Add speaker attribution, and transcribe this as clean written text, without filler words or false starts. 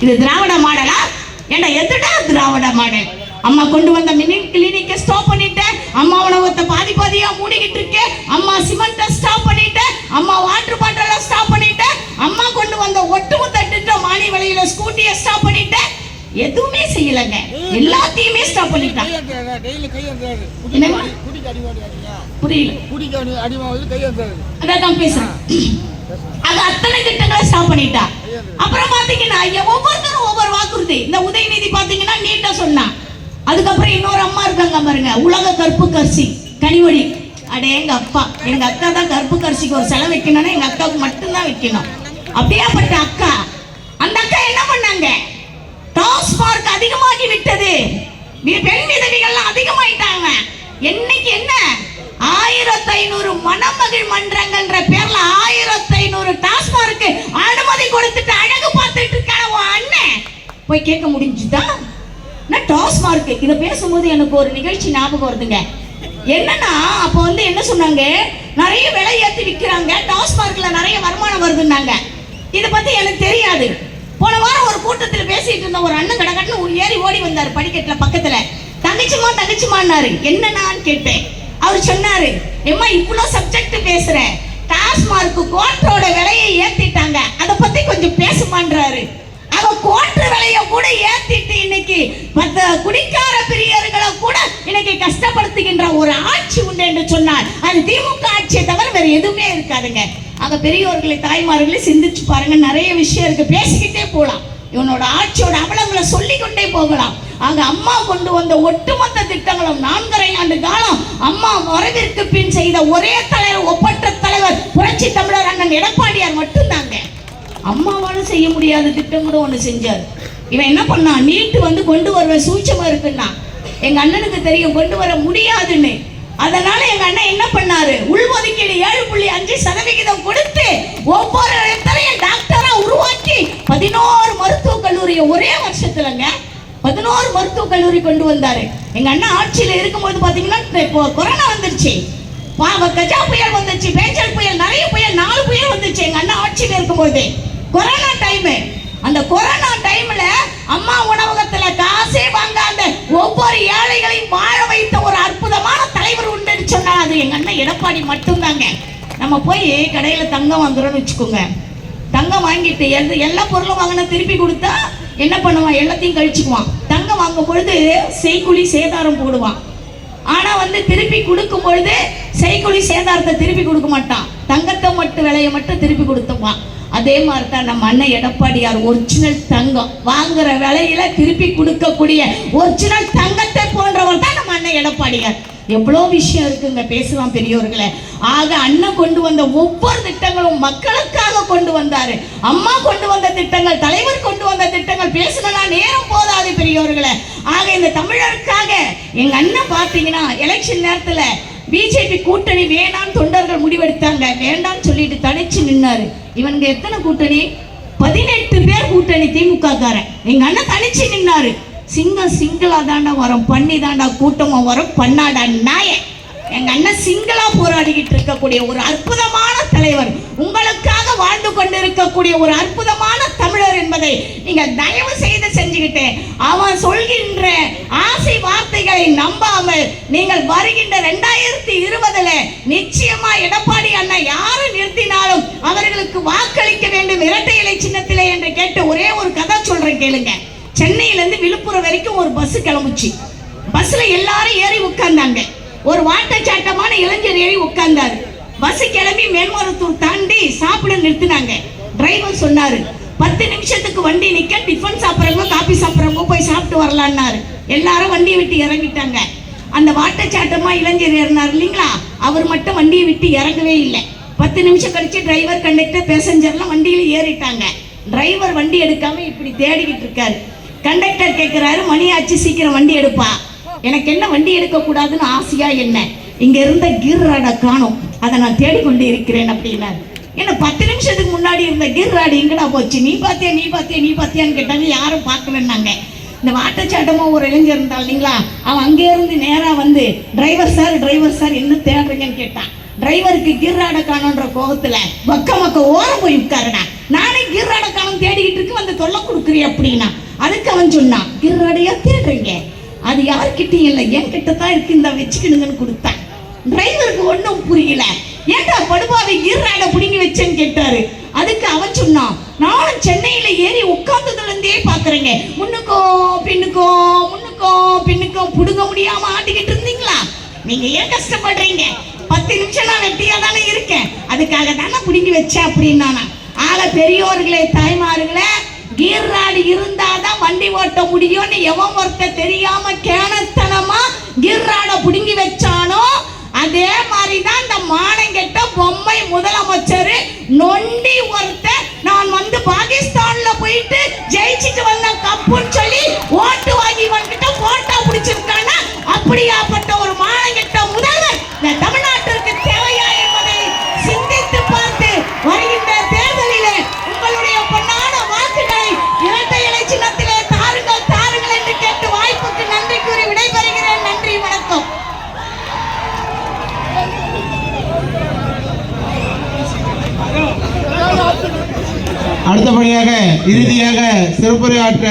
Speaker 1: இது திராவிட மாடலா? ஏண்டா எதுடா திராவிட மாடல்? அம்மா கொண்டு வந்த மினி கிளினிக்கை ஸ்டாப் பண்ணிட்டேன். அம்மா உணவகத்தை பாதி பாதியா மூடிக்கிட்டு இருக்கேன். அம்மா சிமெண்ட்டை ஸ்டாப் பண்ணிட்டேன். அம்மா வாட்டர் பாட்டிலை ஸ்டாப் பண்ணிட்டேன். அம்மா கொண்டு வந்த ஒட்டுமொத்த திட்டம் மானிய விலையில ஸ்கூட்டியை ஸ்டாப் பண்ணிட்டேன். எதுவுமே செய்யலங்க, எல்லாத்தையுமே ஸ்டாப் பண்ணிட்டான். புரியல, அதான் பேசுறேன். அது அத்தனை திட்டங்களை ஸ்டாப் பண்ணிட்டா. அப்புறம் பாத்தீங்கன்னா ஒவ்வொருத்தரும் ஒவ்வொரு வாக்குறுதி. இந்த உதயநிதி பாத்தீங்கன்னா நீட்டா சொன்னா. அதுக்கப்புறம் இன்னொரு அம்மா இருக்காங்க பாருங்க, உலக கற்பு கரிசி கனிமொழி. அடே எங்க அப்பா, எங்க அக்கா தான் கற்பு கரிசிக்கு ஒரு செலவு வைக்கணும்னா எங்க அக்காவுக்கு மட்டும்தான் வைக்கணும். அப்படியாப்பட்ட அக்கா, அந்த அக்கா என்ன பண்ணாங்க? டாஸ்மார்க் அதிகமாகி விட்டது, பெண் விதவிகள்லாம் அதிகமாயிட்டாங்க. என்னைக்கு என்ன 1500 மணமகள் மன்றங்கள்ன்ற பேர்ல 1500 டாஸ்மார்க்கு அனுமதி கொடுத்துட்டு அழகு பார்த்துட்டு இருக்கான உன் அண்ணன் போய் கேட்க முடிஞ்சுதா? டாஸ்மார்க் இதை பேசும்போது எனக்கு ஒரு நிகழ்ச்சி ஞாபகம் வருதுங்க. என்னன்னா அப்போ என்ன சொன்னாங்க, நிறைய விலை ஏற்றி விற்கிறாங்க, டாஸ்மார்க்ல நிறைய வருமானம் வருதுன்னாங்க. இதை பத்தி எனக்கு தெரியாது. போன வாரம் ஒரு கூட்டத்தில் பேசிட்டு இருந்த ஒரு அண்ணன் கடகட்டுன்னு ஏறி ஓடி வந்தார் படிக்கட்டுல பக்கத்துல. தங்கச்சிமா தங்கச்சிமான்னாரு. என்னன்னு கேட்டேன். அவர் சொன்னாரு, எம்மா இவ்வளவு சப்ஜெக்ட் பேசுற, டாஸ்மார்க் கோட்டரோட விலையை ஏத்திட்டாங்க, அதை பத்தி கொஞ்சம் பேசுமான்றாரு. அவ கோட்டர் விலையை கூட ஏத்திட்டு இன்னைக்கு மற்ற குடிக்கார பிரியர்களை கூட இன்னைக்கு கஷ்டப்படுத்துகின்ற ஒரு ஆட்சி உண்டு என்று சொன்னார். அது திமுக ஆட்சியை தவிர வேற எதுவுமே இருக்காதுங்க. அங்க பெரியோர்களை தாய்மார்களை சிந்திச்சு பாருங்க, நிறைய விஷயம் இருக்கு, பேசிக்கிட்டே போலாம். இவனோட ஆட்சியோட அவலங்களை சொல்லிக்கொண்டே போகலாம். ஆக அம்மா கொண்டு வந்த ஒட்டுமொத்த திட்டங்களும் 4.5 ஆண்டு காலம் அம்மா வரவிற்கு பின் செய்த ஒரே தலைவர், ஒப்பற்ற தலைவர் புரட்சி தமிழர் அண்ணன் எடப்பாடியார் மட்டும்தாங்க. அம்மாவால செய்ய முடியாத திட்டம் கூட ஒண்ணு செஞ்சார். இவன் என்ன பண்ணா, நீட்டு கொண்டு வர சூட்சமா இருக்குன்னா எங்க அண்ணனுக்கு தெரியும் கொண்டு வர முடியாதுன்னு. அதனால எங்க அண்ணன் என்ன பண்ணாரு, உள்ஒதுக்கீடு 7.5% கொடுத்து ஒவ்வொரு இடத்துலயும் டாக்டரா உருவாக்கி 11 மருத்துவக் கல்லூரியை ஒரே வருஷத்துலங்க 11 மருத்துவக் கல்லூரி கொண்டு வந்தாரு. எங்க அண்ணன் ஆட்சியில இருக்கும்போது பாத்தீங்கன்னா இப்போ கொரோனா வந்துருச்சு, கஜா புயல் வந்துச்சு, பேஞ்சல் புயல், நிறைய புயல், 4 புயல் வந்துச்சு எங்க அண்ணன் ஆட்சியில இருக்கும்போது. கொரோனா டைம், அந்த கொரோனா டைம்ல அம்மா உணவகத்துல காசே வாங்காத ஒவ்வொரு ஏழைகளையும் வாழ வைத்த ஒரு அற்புதமான தலைவர் உண்டுன்னு சொன்னா அது எங்க அண்ணன் எடப்பாடி மட்டும்தாங்க. நம்ம போய் கடையில தங்கம் வாங்குறோம்னு வச்சுக்கோங்க, தங்கம் வாங்கிட்டு எல்லா பொருளும் வாங்கினா திருப்பி கொடுத்தா என்ன பண்ணுவான், எல்லாத்தையும் கழிச்சுக்குவான். தங்கம் வாங்கும் பொழுது செய்குலி சேதாரம் போடுவான். ஆனா திருப்பி கொடுக்கும் பொழுது செய்குலி சேதாரத்தை திருப்பி கொடுக்க மாட்டான், தங்கத்தை மட்டும் விலையை மட்டும் திருப்பி கொடுத்துப்பான். அதே மாதிரி தான் நம்ம அண்ணன் எடப்பாடியார் ஒரிஜினல் தங்கம் வாங்குற விலையில திருப்பி கொடுக்கக்கூடிய ஒரிஜினல் தங்கத்தை போன்றவர் தான் நம்ம அண்ணன் எடப்பாடியார். எவ்வளோ விஷயம் இருக்குங்க, பேசலாம் பெரியோர்களே. ஆக அண்ணன் கொண்டு வந்த ஒவ்வொரு திட்டங்களும் மக்களுக்காக கொண்டு வந்தாரு. அம்மா கொண்டு வந்த திட்டங்கள், தலைவர் கொண்டு வந்த திட்டங்கள் பேசணும்னா நேரம் போதாது பெரியோர்களே. ஆக இந்த தமிழருக்காக எங்க அண்ணன் பார்த்தீங்கன்னா எலெக்ஷன் நேரத்துல பிஜேபி கூட்டணி வேணாம் தொண்டர்கள் முடிவெடுத்தாங்க, வேண்டாம் சொல்லிட்டு தனிச்சு நின்னாரு. இவனுங்க எத்தனை கூட்டணி, 18 பேர் கூட்டணி திமுக காரன். எங்க அண்ணன் தனிச்சு நின்னாரு. சிங்களா தாண்டா வரும், பண்ணி தாண்டா கூட்டமா வரும், பண்ணாடா நாய. எங்க அண்ணன் சிங்களா போராடிக்கிட்டு இருக்கக்கூடிய ஒரு அற்புதமான தலைவர், உங்களுக்காக வாழ்ந்து கொண்டிருக்கக்கூடிய ஒரு அற்புதமான தமிழர் என்பதை நீங்க தயவு செய்து செஞ்சுக்கிட்டு அவன் சொல்கின்ற ஆசை வார்த்தைகளை நம்பாமல் நீங்கள் வருகின்ற 2020 நிச்சயமா எடப்பாடி அண்ணன் யாரு நிறுத்தினாலும் அவர்களுக்கு வாக்களிக்க வேண்டும் இரட்டை இலை சின்னத்திலே என்று கேட்டு ஒரே ஒரு கதை சொல்றேன் கேளுங்க. சென்னையிலிருந்து விழுப்புரம் வரைக்கும் ஒரு பஸ் கிளம்புச்சு. பஸ்ல எல்லாரும் ஏறி உட்கார்ந்தாங்க. ஒரு வாட்டச்சாட்டமான இளைஞர் ஏறி உட்கார்ந்தாரு. பஸ் கிளம்பி மேல்மருத்தூர் தாண்டி சாப்பிட நிறுத்தினாங்க. டிரைவர் சொன்னாரு, 10 நிமிஷத்துக்கு வண்டி நிக்க, டிஃபன் சாப்பிட்றவங்க காபி சாப்பிட்றவங்க போய் சாப்பிட்டு வரலான்னாரு. எல்லாரும் வண்டியை விட்டு இறங்கிட்டாங்க. அந்த வாட்டச்சாட்டமா இளைஞர் ஏறினார் இல்லைங்களா, அவர் மட்டும் வண்டியை விட்டு இறங்கவே இல்லை. 10 நிமிஷம் கழிச்சு டிரைவர், கண்டக்டர், பேசஞ்சர்லாம் வண்டியில ஏறிட்டாங்க. டிரைவர் வண்டி எடுக்காம இப்படி தேடிக்கிட்டு இருக்காரு. கண்டக்டர் கேட்கிறாரு, மணி ஆச்சு, சீக்கிரம் வண்டி எடுப்பா. எனக்கு என்ன வண்டி எடுக்க கூடாதுன்னு ஆசையா, என்ன இங்க இருந்த கீர் ராடை காணோம், அதை நான் தேடிக்கொண்டு இருக்கிறேன் அப்படின்னாரு. ஏன்னா 10 நிமிஷத்துக்கு முன்னாடி இருந்த கீர் ராடு எங்கடா போச்சு, நீ பாத்தியான்னு கேட்டாங்க. யாரும் பார்க்கலன்னாங்க. இந்த வாட்டச்சாட்டமா ஒரு இளைஞர் இருந்தால் இல்லைங்களா, அவன் அங்கே இருந்து நேரா வந்து டிரைவர் சார் என்ன தேடுறீங்கன்னு கேட்டான். டிரைவருக்கு கீர் ராடை காணோன்ற கோபத்துல மக்க ஓரம் போய் உட்காருனா. நானே கீர்ராட காலம் தேடிக்கிட்டு இருக்கு, வந்து தொல்லை கொடுக்குறேன் அப்படின்னா. அதுக்கு அவன் சொன்னான், கீர்ராடையா தேடுறீங்க, அது யார்கிட்டயும் இல்லை, என் கிட்ட தான் இருக்கு, இந்த வச்சுக்கணுங்கன்னு கொடுத்தான். டிரைவருக்கு ஒன்றும் புரியல. ஏன்டா படுபாவை கீர்ராட பிடிங்கி வச்சேன்னு கேட்டாரு. அதுக்கு அவன் சொன்னான், நானும் சென்னையில ஏறி உட்கார்ந்ததுல இருந்தே பாக்குறேங்க, முன்னுக்கோ பின்னுக்கோ முன்னுக்கோ பின்னுக்கோ புடுங்க முடியாம ஆட்டிக்கிட்டு இருந்தீங்களா, நீங்க ஏன் கஷ்டப்படுறீங்க, 10 நிமிஷம் நான் வெட்டியா தானே இருக்கேன், அதுக்காக தானே பிடிங்கி வச்சேன் அப்படின்னா. ஆக பெரியோர்களே தாய்மார்களே, கீர்ராடு இருந்தாதான் வண்டி ஓட்ட முடியும்னு எவன் ஒருத்த தெரியாம கேனத்தனமா கீர்ராட புடுங்கி வச்சானோ, அதே மாதிரிதான் இந்த மானங்கெட்ட பொம்மை முதலமைச்சர் நொண்டி ஒருத்த நான் வந்து பாகிஸ்தான்ல போயிட்டு ஜெயிச்சிட்டு வந்த கப்புன்னு சொல்லி ஓட்டு வாங்கி வந்துட்டு போட்டோ பிடிச்சிருக்கானா. அப்படியாப்பட்ட ஒரு மானங்கெட்ட முதல்வர் இந்த தமிழ்நாட்டிற்கு தேவையா என்பதை சிந்தித்து பார்த்து வருகின்ற தேர்தலிலே உங்களுடைய பொன்னான வாக்குகளை இரட்டை இலை சின்னத்திலே தாருங்கள் தாருங்கள் என்று கேட்டு வாய்ப்புக்கு நன்றி கூறி விடைபெறுகிறேன். நன்றி, வணக்கம்.
Speaker 2: அடுத்தபடியாக இறுதியாக சிறப்புரையாற்ற